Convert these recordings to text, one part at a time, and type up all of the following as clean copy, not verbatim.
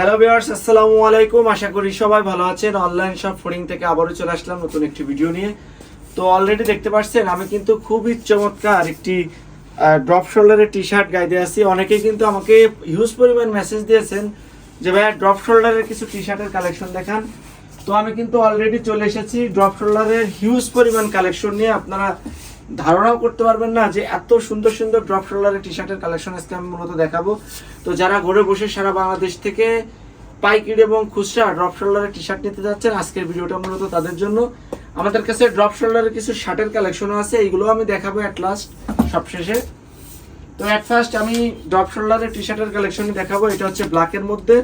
Hello viewers, আসসালামু আলাইকুম। আশা করি সবাই ভালো আছেন। অনলাইন শপ ফুডিং থেকে আবারও চলে আসলাম নতুন একটি ভিডিও নিয়ে। তো অলরেডি দেখতে পাচ্ছেন আমি কিন্তু খুবই চমৎকার একটি ড্রপ শোল্ডারের টি শার্ট গায়ে দিয়ে আছি। অনেকেই কিন্তু আমাকে হিউজ পরিমাণ মেসেজ দিয়েছেন যে ভাইয়া ড্রপ শোল্ডারের কিছু টি শার্টের কালেকশন দেখান। তো আমি কিন্তু অলরেডি চলে এসেছি ড্রপ শোল্ডারের হিউজ পরিমাণ কালেকশন নিয়ে। আপনারা ধারণাও করতে পারবেন না যে এত সুন্দর সুন্দর ড্রপ শোল্ডারের টি শার্টের কালেকশন আজকে আমি মূলত দেখাবো। তো যারা ঘরে বসে সারা বাংলাদেশ থেকে পাইকারি এবং খুচরা ড্রপ শোল্ডারের টি শার্ট নিতে যাচ্ছেন, আজকের ভিডিওটা মূলত তাদের জন্য। আমাদের কাছে ড্রপ শোল্ডারের কিছু শার্টের কালেকশনও আছে, এইগুলো আমি দেখাবো অ্যাট লাস্ট সবশেষে। তো অ্যাট ফার্স্ট আমি ড্রপ শোল্ডারের টি শার্টের কালেকশনই দেখাবো। এটা হচ্ছে ব্ল্যাকের মধ্যে,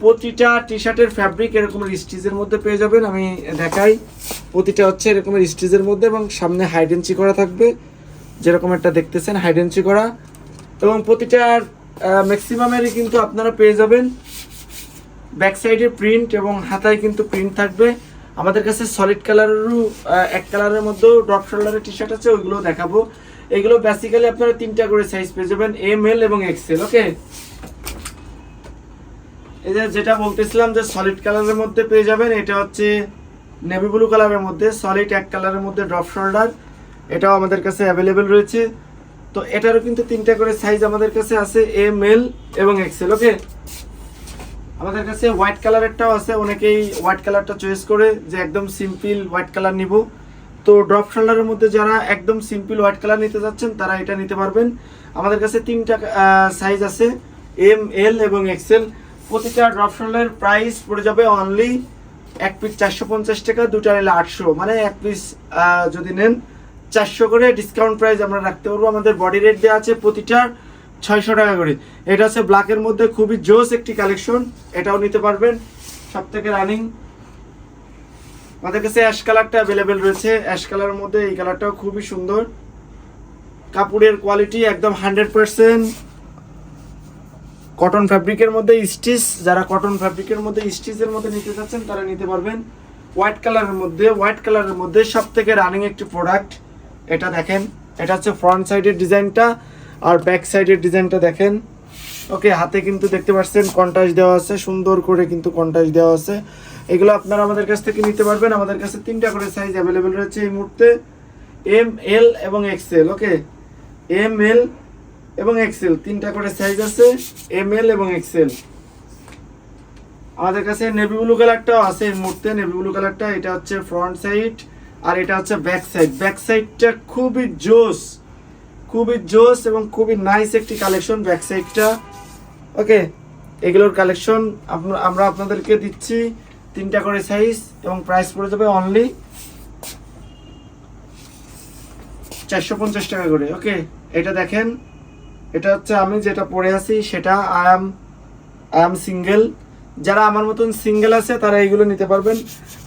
প্রতিটা টি শার্টের ফ্যাব্রিক এরকম স্টিচের মধ্যে পেয়ে যাবেন। আমি দেখাই, প্রতিটা হচ্ছে এরকম স্টিচের মধ্যে এবং সামনে হাইডেন্সি করা থাকবে, যেরকম একটা দেখতেছেন হাইডেন্সি করা। এবং প্রতিটার ম্যাক্সিমামেরই কিন্তু আপনারা পেয়ে যাবেন ব্যাক সাইডে প্রিন্ট এবং হাতায় কিন্তু প্রিন্ট থাকবে। আমাদের কাছে সলিড কালারেরও এক কালারের মধ্যেও ড্রপ শোল্ডারের টি শার্ট আছে, ওইগুলো দেখাবো। এগুলো বেসিক্যালি আপনারা তিনটা করে সাইজ পেয়ে যাবেন, এম, এল এবং এক্সেল। ওকে, এই যেটা বলতেছিলাম যে সলিড কালারের মধ্যে পেয়ে যাবেন, এটা হচ্ছে নেভি ব্লু কালারের মধ্যে সলিড এক কালারের মধ্যে ড্রপ শোল্ডার, এটাও আমাদের কাছে অ্যাভেলেবেল রয়েছে। তো এটারও কিন্তু তিনটা করে সাইজ আমাদের কাছে আছে, এম, এল এবং এক্সেল। ওকে, আমাদের কাছে হোয়াইট কালারেরটাও আছে। অনেকেই হোয়াইট কালারটা চয়েস করে যে একদম সিম্পল হোয়াইট কালার নিব। তো ড্রপ শোল্ডারের মধ্যে যারা একদম সিম্পল হোয়াইট কালার নিতে যাচ্ছেন তারা এটা নিতে পারবেন। আমাদের কাছে তিনটা সাইজ আছে, এম, এল এবং এক্সেল। প্রতিটা ড্রপ শোল্ডারের প্রাইস পড়ে যাবে অনলি এক পিস 450 টাকা, দুটা নিলে 800, মানে এক পিস যদি নেন 400 করে ডিসকাউন্ট প্রাইস আমরা রাখতে পারবো। আমাদের বডি রেট দেওয়া আছে প্রতিটার 600 টাকা করে। এটা হচ্ছে ব্ল্যাকের মধ্যে খুবই জোস একটি কালেকশন, এটাও নিতে পারবেন, সব থেকে রানিং। আমাদের কাছে অ্যাশ কালারটা অ্যাভেলেবেল রয়েছে, অ্যাশ কালারের মধ্যে এই কালারটাও খুবই সুন্দর। কাপড়ের কোয়ালিটি একদম 100% কটন ফ্যাব্রিকের মধ্যে স্টিচ। যারা কটন ফ্যাব্রিকের মধ্যে স্টিচের মধ্যে নিতে চাচ্ছেন তারা নিতে পারবেন। হোয়াইট কালারের মধ্যে সব থেকে রানিং একটি প্রোডাক্ট। এটা দেখেন, এটা হচ্ছে ফ্রন্ট সাইডের ডিজাইনটা আর ব্যাক সাইডের ডিজাইনটা দেখেন। ওকে, হাতে কিন্তু দেখতে পাচ্ছেন কন্ট্রাস্ট দেওয়া আছে, সুন্দর করে কিন্তু কন্ট্রাস্ট দেওয়া আছে। এগুলো আপনারা আমাদের কাছ থেকে নিতে পারবেন। আমাদের কাছে তিনটা করে সাইজ অ্যাভেলেবেল রয়েছে এই মুহূর্তে, এম, এল এবং এক্সেল। ওকে, এম, এল এবং এক্সেল তিনটা করে সাইজ আছে, এম, এল এবং এক্সেল। আমাদের কাছে নেভি ব্লু কালারটাও আছে এই মুহূর্তে, নেভি ব্লু কালারটা। এটা হচ্ছে ফ্রন্ট সাইড আর এটা হচ্ছে ব্যাক সাইড। ব্যাক সাইডটা খুবই জোস এবং খুবই নাইস একটি কালেকশন ব্যাক সাইডটা। ওকে, এগুলোর কালেকশন আমরা আপনাদেরকে দিচ্ছি তিনটা করে সাইজ এবং প্রাইস পড়ে যাবে অনলি 450 টাকা করে। ওকে, এটা দেখেন, এটা হচ্ছে আমি যেটা পরে আছি সেটা আই এম সিঙ্গেল। যারা আমার মতন সিঙ্গেল আছে তারা এইগুলো নিতে পারবেন।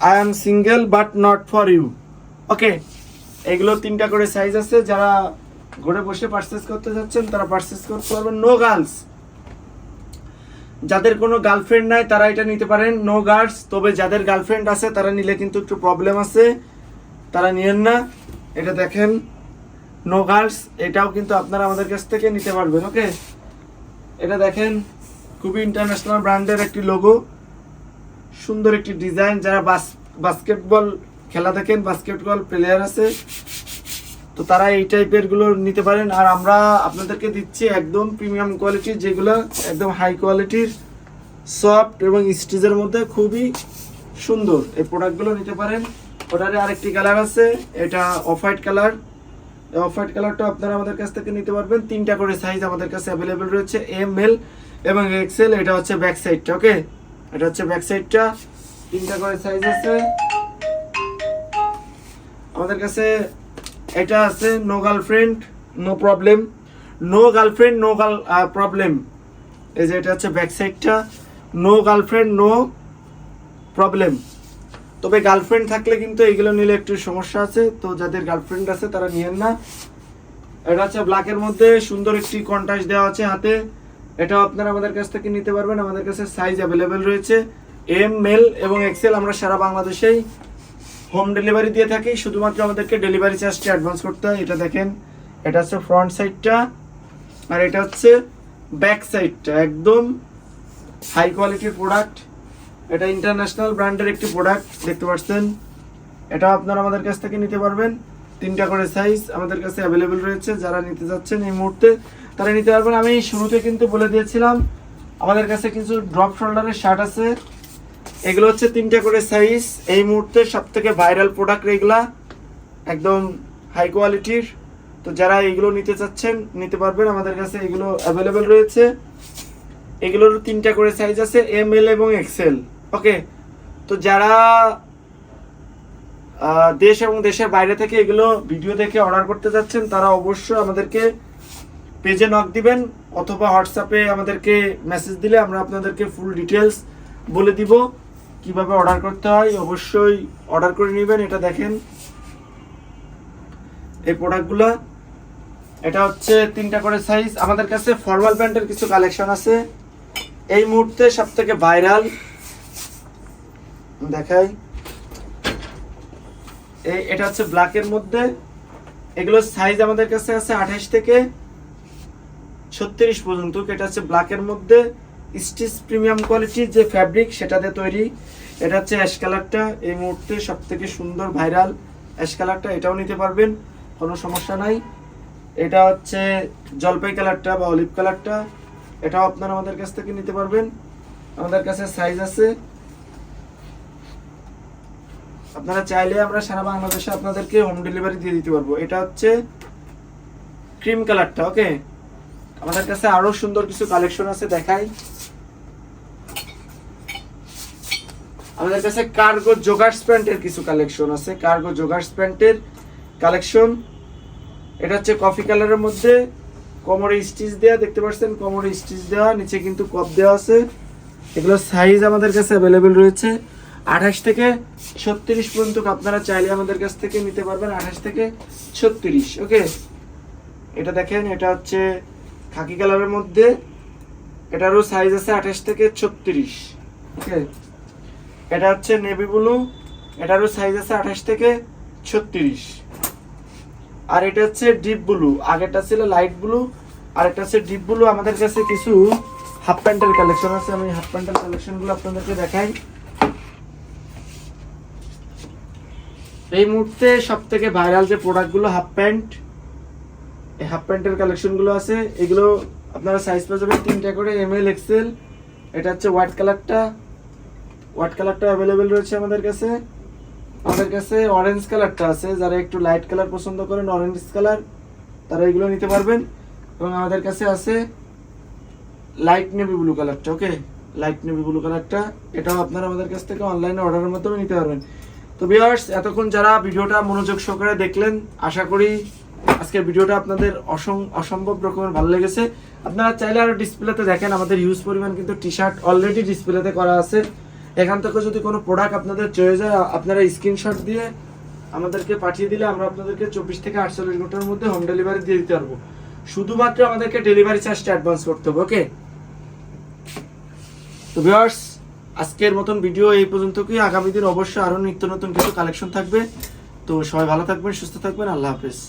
I am single but not for you. Okay, এগুলো তিনটা করে সাইজ আছে। যারা ঘরে বসে পারচেস করতে যাচ্ছেন তারা পারচেস করতে পারবেন। নো গার্লস, যাদের কোনো গার্লফ্রেন্ড নাই তারা এটা নিতে পারেন, নো গার্লস। তবে যাদের গার্লফ্রেন্ড আছে তারা নিলে কিন্তু একটু প্রবলেম আছে, তারা নিয়েন না। এটা দেখেন, নো গার্লস, এটাও কিন্তু আপনারা আমাদের কাছ থেকে নিতে পারবেন। ওকে, এটা দেখেন, খুবই ইন্টারন্যাশনাল ব্র্যান্ডের একটি লোগো, সুন্দর একটি ডিজাইন। যারা বাস্কেটবল খেলা দেখেন, বাস্কেটবল প্লেয়ার আছে, তো তারা এই টাইপের গুলো নিতে পারেন। আর আমরা আপনাদেরকে দিচ্ছি একদম প্রিমিয়াম কোয়ালিটির, যেগুলো একদম হাই কোয়ালিটির, সফট এবং স্টিচের মধ্যে খুবই সুন্দর। এই প্রোডাক্টগুলো নিতে পারেন। ওটারে আরেকটি কালার আছে, এটা off white colour. Off white কালারটা আপনারা আমাদের কাছ থেকে নিতে পারবেন। তিনটা করে সাইজ আমাদের কাছে অ্যাভেলেবেল রয়েছে, এম, এল এবং এক্সেল। এটা হচ্ছে ব্যাক সাইডটা। ওকে, এটা হচ্ছে ব্যাক সাইডটা, তিনটা করে সাইজ আছে আমাদের কাছে। এটা আছে no girlfriend no problem, no girlfriend no problem. এই যে এটা হচ্ছে ব্যাক সাইডটা, নো গার্লফ্রেন্ড নো প্রবলেম। তবে গার্লফ্রেন্ড থাকলে কিন্তু এইগুলো নিলে একটু সমস্যা আছে, তো যাদের গার্লফ্রেন্ড আছে তারা নিয়েন না। এটা হচ্ছে ব্ল্যাকের মধ্যে সুন্দর একটি কন্ট্রাস্ট দেওয়া আছে হাতে, এটাও আপনারা আমাদের কাছ থেকে নিতে পারবেন। আমাদের কাছে সাইজ অ্যাভেলেবেল রয়েছে, এম, এল এবং এক্সেল। আমরা সারা বাংলাদেশেই হোম ডেলিভারি দিয়ে থাকি, শুধুমাত্র আমাদেরকে ডেলিভারি চার্জটা অ্যাডভান্স করতে হয়। এটা দেখেন, এটা হচ্ছে ফ্রন্ট সাইডটা আর এটা হচ্ছে ব্যাক সাইডটা। একদম হাই কোয়ালিটির প্রোডাক্ট, এটা ইন্টারন্যাশনাল ব্র্যান্ডের একটি প্রোডাক্ট দেখতে পাচ্ছেন। এটা আপনারা আমাদের কাছ থেকে নিতে পারবেন। 3টা করে সাইজ আমাদের কাছে অ্যাভেলেবেল রয়েছে, যারা নিতে যাচ্ছেন এই মুহূর্তে তারা নিতে পারবেন। আমি শুরুতে কিন্তু বলে দিয়েছিলাম আমাদের কাছে কিছু ড্রপ শোল্ডারের শার্ট আছে, এগুলো হচ্ছে 3টা করে সাইজ। এই মুহূর্তে সব থেকে ভাইরাল প্রোডাক্ট এগুলা, একদম হাই কোয়ালিটির। তো যারা এগুলো নিতে চাচ্ছেন নিতে পারবেন, আমাদের কাছে এগুলো অ্যাভেলেবেল রয়েছে। এগুলোর 3টা করে সাইজ আছে, এম এল এবং এক্সেল। ওকে, তো যারা দেশ এবং দেশের বাইরে থেকে এগুলো ভিডিও দেখে অর্ডার করতে যাচ্ছেন তারা অবশ্যই আমাদেরকে পেজে নক দিবেন অথবা হোয়াটসঅ্যাপে আমাদেরকে মেসেজ দিলে আমরা আপনাদেরকে ফুল ডিটেলস বলে দিব কিভাবে অর্ডার করতে হয়। অবশ্যই অর্ডার করে নেবেন। এটা দেখেন এই প্রোডাক্টগুলো, এটা হচ্ছে 3টা করে সাইজ। আমাদের কাছে ফর্মাল প্যান্টের কিছু কালেকশন আছে এই মুহূর্তে সব থেকে ভাইরাল, দেখাই। এটা হচ্ছে ব্ল্যাকের মধ্যে, এগুলো সাইজ আমাদের কাছে আছে 28 থেকে 36 পর্যন্ত। এটা হচ্ছে ব্ল্যাকের মধ্যে স্টিচ প্রিমিয়াম কোয়ালিটির যে ফ্যাব্রিক সেটাতে তৈরি। এটা হচ্ছে অ্যাশ কালারটা, এই মুহূর্তে সব থেকে সুন্দর ভাইরাল অ্যাশ কালারটা, এটাও নিতে পারবেন, কোনো সমস্যা নাই। এটা হচ্ছে জলপাই কালারটা বা অলিভ কালারটা, এটাও আপনারা আমাদের কাছ থেকে নিতে পারবেন। আমাদের কাছে সাইজ আছে, আপনারা চাইলে আমরা সারা বাংলাদেশে আপনাদেরকে হোম ডেলিভারি দিয়ে দিতে পারবো। এটা হচ্ছে ক্রিম কালারটা। ওকে, আমাদের কাছে আরো সুন্দর কিছু কালেকশন আছে, দেখাই। আমাদের কাছে কার্গো জগার্স প্যান্টের কিছু কালেকশন আছে, কার্গো জগার্স প্যান্টের কালেকশন। এটা হচ্ছে কফি কালারের মধ্যে, কোমরে স্টিচ দেওয়া, দেখতে পাচ্ছেন কোমরে স্টিচ দেওয়া, নিচে কিন্তু কপ দেওয়া আছে। এগুলো সাইজ আমাদের কাছে অ্যাভেলেবেল রয়েছে 28 থেকে 36 পর্যন্ত। আপনারা চাইলে আমাদের কাছ থেকে নিতে পারবেন 28 থেকে 36। ওকে, এটা দেখেন, এটা হচ্ছে খাকি কালারের মধ্যে, এটারও সাইজ আছে 28 থেকে 36। ওকে, এটা হচ্ছে নেভি ব্লু, এটারও সাইজ আছে 28 থেকে 36। আর এটা হচ্ছে ডিপ ব্লু, আগেরটা ছিল লাইট ব্লু আর এটা হচ্ছে ডিপ ব্লু। আমাদের কাছে কিছু হাফ প্যান্টের কালেকশন আছে, আমি হাফ প্যান্টের কালেকশনগুলো আপনাদেরকে দেখাই। এই মুহূর্তে সব থেকে ভাইরাল যে প্রোডাক্টগুলো হাফ প্যান্ট, এই হাফ প্যান্টের কালেকশনগুলো আছে, এগুলো আপনারা সাইজ পেয়ে যাবেন 3টা করে, এম এল এক্সেল। এটা হচ্ছে হোয়াইট কালারটা, হোয়াইট কালারটা অ্যাভেলেবেল রয়েছে আমাদের কাছে। আমাদের কাছে অরেঞ্জ কালারটা আছে, যারা একটু লাইট কালার পছন্দ করেন, অরেঞ্জ কালার, তারা এগুলো নিতে পারবেন। এবং আমাদের কাছে আছে লাইট নেভি ব্লু কালারটা। ওকে, লাইট নেভি ব্লু কালারটা, এটাও আপনারা আমাদের কাছ থেকে অনলাইনে অর্ডারের মাধ্যমে নিতে পারবেন। তো ভিউয়ার্স, এতক্ষণ যারা ভিডিওটা মনোযোগ সহকারে দেখলেন, আশা করি আজকের ভিডিওটা আপনাদের অসম্ভব রকমের ভালো লেগেছে। আপনারা চাইলে আরো ডিসপ্লেতে দেখেন, আমাদের হিউজ পরিমাণ কিন্তু টি শার্ট অলরেডি ডিসপ্লেতে করা আছে। এখান থেকে যদি কোনো প্রোডাক্ট আপনাদের চয়ে যায়, আপনারা স্ক্রিনশট দিয়ে আমাদেরকে পাঠিয়ে দিলে আমরা আপনাদেরকে 24 থেকে 48 ঘন্টার মধ্যে হোম ডেলিভারি দিয়ে দিতে পারবো। শুধুমাত্র আমাদেরকে ডেলিভারি চার্জটা অ্যাডভান্স করতে হবে। ওকে, তো ভিউয়ার্স, আজকের মতন ভিডিও এই পর্যন্ত কি, আগামী দিন অবশ্যই আরো নিত্য নতুন কিছু কালেকশন থাকবে। তো সবাই ভালো থাকবেন, সুস্থ থাকবেন, আল্লাহ হাফেজ।